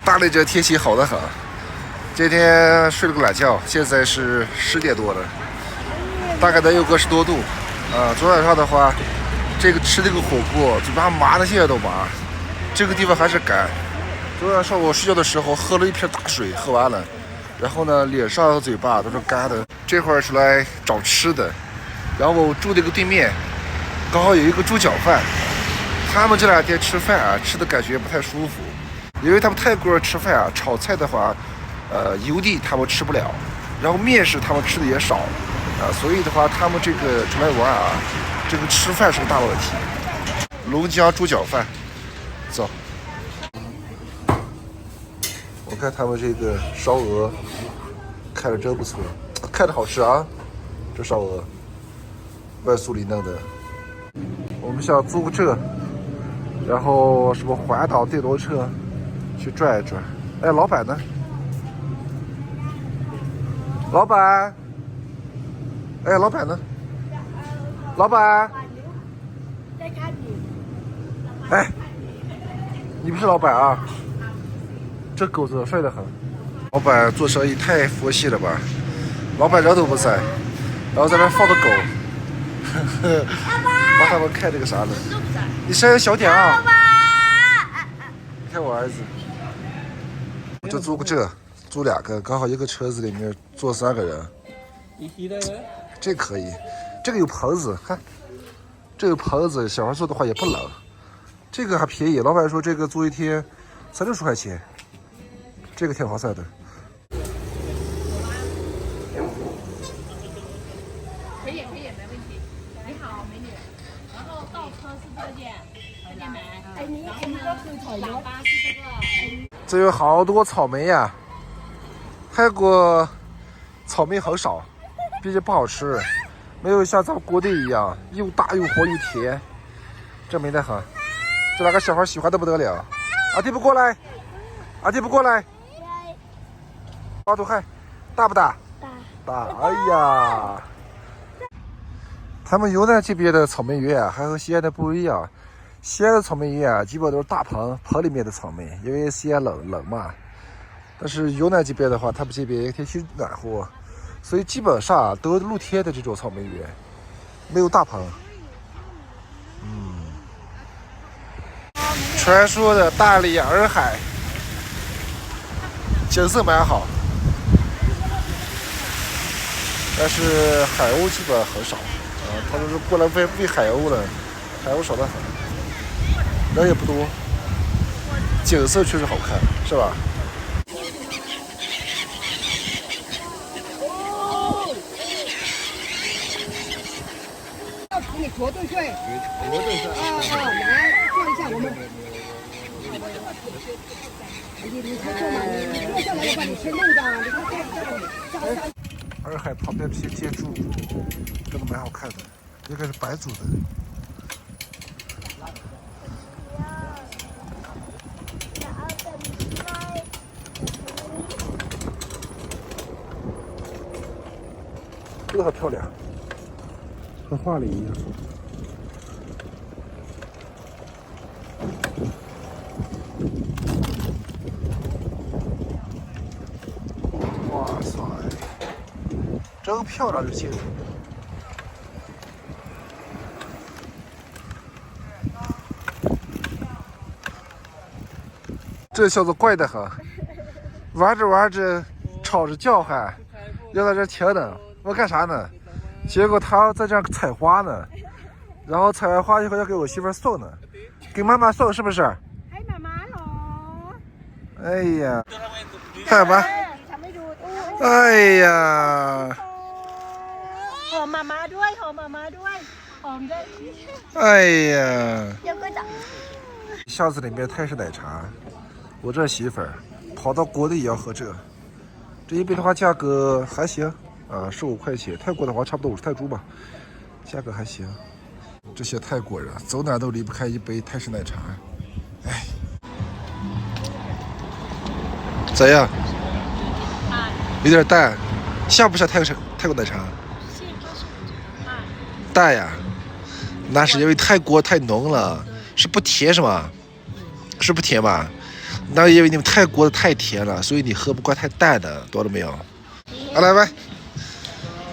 大理这天气好得很，今天睡了个懒觉，现在是10点多了，大概能有个10多度。昨晚上的话，这个吃这个火锅，嘴巴麻的现在都麻。这个地方还是干。昨晚上我睡觉的时候喝了一瓶大水，喝完了，然后呢，脸上和嘴巴都是干的。这会儿出来找吃的，然后我住这个对面，刚好有一个猪脚饭。他们这2天吃饭啊，吃的感觉不太舒服，因为他们泰国人吃饭啊，炒菜的话，油腻他们吃不了，然后面食他们吃的也少，所以的话，他们这个出来玩啊，这个吃饭是个大问题。龙江猪脚饭，走。我看他们这个烧鹅，看着真不错，看着好吃啊，这烧鹅，外酥里嫩的。我们想租个这。然后什么环岛电动车去转一转。哎，老板呢？老板？哎，老板呢？老板？哎，你不是老板啊？这狗子帅得很。老板做生意太佛系了吧？老板人都不在，然后在那放个狗，帮他们看这个啥呢？你声音小点啊！你看我儿子，我就租个这，租2个，刚好一个车子里面坐3个人。这可以，这个有棚子，看，这个棚子，小孩坐的话也不冷。这个还便宜，老板说这个租一天30-60块钱，这个挺划算的。可以，没问题。你好，美女。然后倒车是这件，这件买。哎，你喇叭是这个。这有好多草莓呀，泰国草莓很少，毕竟不好吃，没有像咱们国内一样又大又黄又甜，这美得很。这2个小孩喜欢的不得了。阿弟不过来，阿弟不过来。花都嗨，大不大？大。哎呀。他们云南这边的草莓园啊，还和西安的不一样。西安的草莓园啊，基本都是大棚里面的草莓，因为西安冷嘛。但是云南这边的话，他们这边天气暖和，所以基本上都是露天的这种草莓园，没有大棚。传说的大理洱海，景色蛮好，但是海鸥基本很少。他们是过来喂海鸥了，海鸥少得很，人也不多，景色确实好看，是吧？你左对对，来做一下我们。你才做嘛，你坐下来的话，你先弄的，你看洱海旁边这些建筑，真的蛮好看的，应该是白族的。这个好漂亮，和画里一样。哇塞，真漂亮！这建筑。这小子怪得很，玩着吵着叫唤，要在这停等。我干啥呢？结果他在这儿采花呢，然后采完花以后要给我媳妇送呢，给妈妈送是不是？ให้มาม่าเหรอ 哎呀，看吧，哎呀，หอมมาม่าด้วยหอมมาม่าด้วยหอมด้วย哎呀，有个掌箱子里面泰式奶茶，我这媳妇儿跑到国内也要喝这一杯的话价格还行啊，15块钱，泰国的话差不多50泰铢吧，价格还行。这些泰国人走哪都离不开一杯泰式奶茶，哎，怎样？有点淡，像不像泰国奶茶？淡呀，那是因为泰国太浓了，是不甜是吗？是不甜吧？那因为你们泰国的太甜了，所以你喝不惯太淡的，懂了没有？อะไรไหม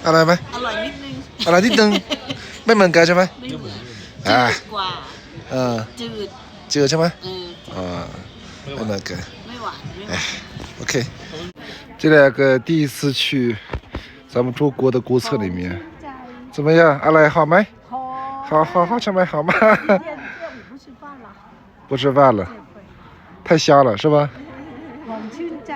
อะไรไหม อร่อยนิดนึง อะไรนิดนึงไม่เหมือนกันใช่ไหม ไม่เหมือน อ่า จืดกว่า จืด จืดใช่ไหม เออ ไม่เหมือนกัน ไม่หวานไม่หวาน OK，这两个第一次去咱们中国的国策里面，怎么样？阿来好没？好吃没？好吗？不吃饭了，不吃饭了，太香了是吧？好ชื่นใจ